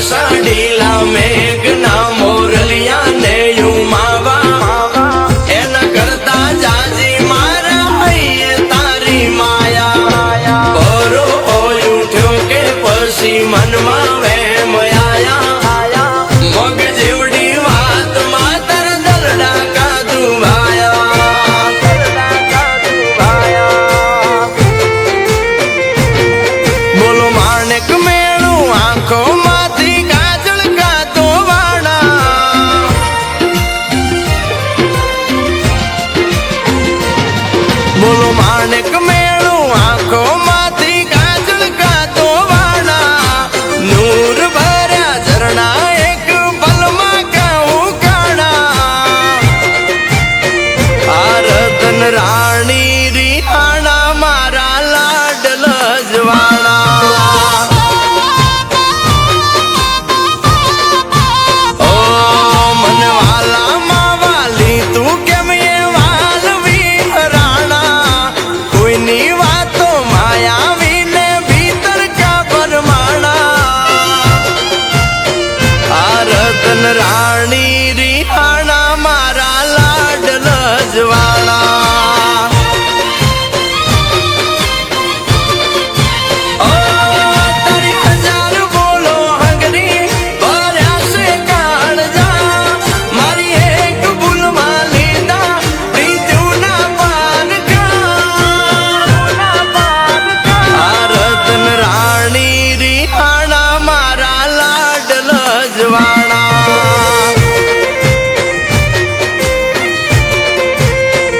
સાડીલા મેઘના મોરલિયા ને યુમાવા એના કરતા જાજી મારા હૈયે તારી માયા બરો હોય ઉઠ્યો કે પછી મનમાં વેમ આયા મગ જેવડી વાત માતર દલડા કાદુ બોલો માણેક મેળું આંખો માંથી કાજળ કાતો વાળા બોલો માણેક મેળું આંખો માંથી કાજળ કાતો વાળા નૂર ભર્યા ઝરણા એક પલમાં કાઉ કાણા આ રતન રાણી રિહાણા મારા લાડલ જવાણા ઓ મન વાલા માં વાલી તું કેમ એ વાલવી રાણા કોઈની વાતો માયાવી ને ભીતર કા પરમાણા આ રતન રાણી રિહાણા મારા લાડલ જવાણા ઓ તારી હજાર બોલો હંગરી ભર્યા છે કાળજા મારી એક ભૂલમાં લીધા પ્રીતિના પાનકા આ રતન રાણી રિહાણા મારા લાડલ જવાણા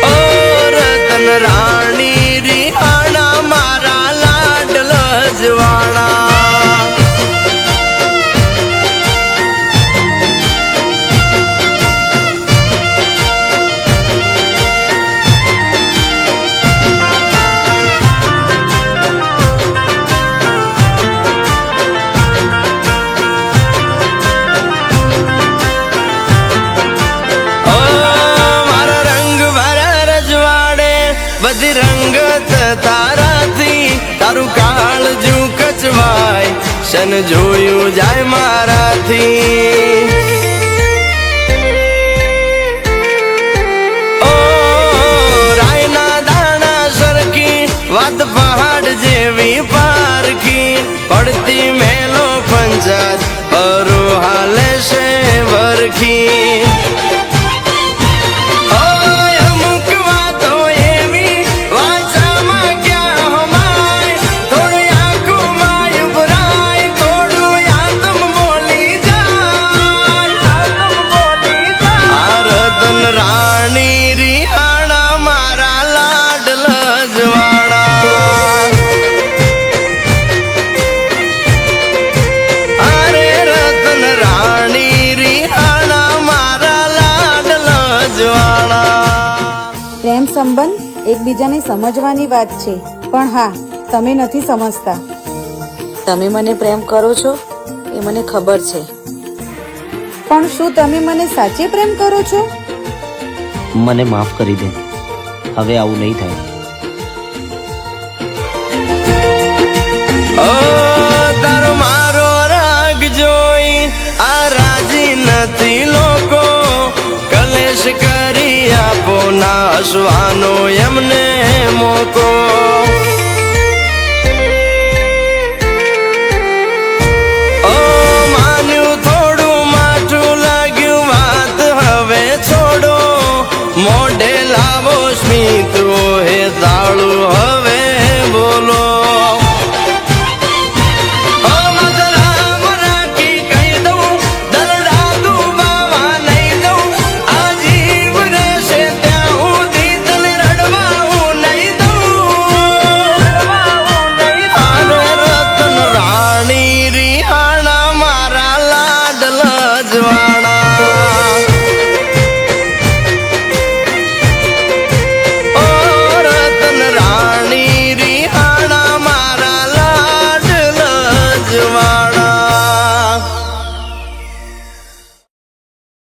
ઓ રતન રાણી રિહાણા મારા લાડલ જવાણા ઓ મારા રંગ ભરા રજવાડે બધી રંગત તારાથી તારું કાળજું કચવાય શન જોયું જાય મારાથી ઓ રાયના દાણા સરખી વાત પહાડ જેવી પારખી પડતી મેલો પંચાત પરો હાલે છે વરખી ઓય અમુક વાતો એવી વાચામાં ક્યાં હમાય થોડું આંખોમાં ઉભરાય થોડું આતમ બોલી જાય આ રતન રાણી રિહાણા મારા લાડલ જવાણા અરે રતન રાણી રિહાણા મારા લાડલ જવાણા પ્રેમ સંબંધ એકબીજાને સમજવાની વાત છે, પણ હા, તમે નથી સમજતા. તમે મને પ્રેમ કરો છો એ મને ખબર છે, પણ શું તમે મને સાચે પ્રેમ કરો છો? મને માફ કરી દે, હવે આવું નહીં થાય. ઓ તારો મારો રાગ જોઈ આ રાજી નથી લોકો કલેશ કરી આપો ના હસવાનો એમને મોકો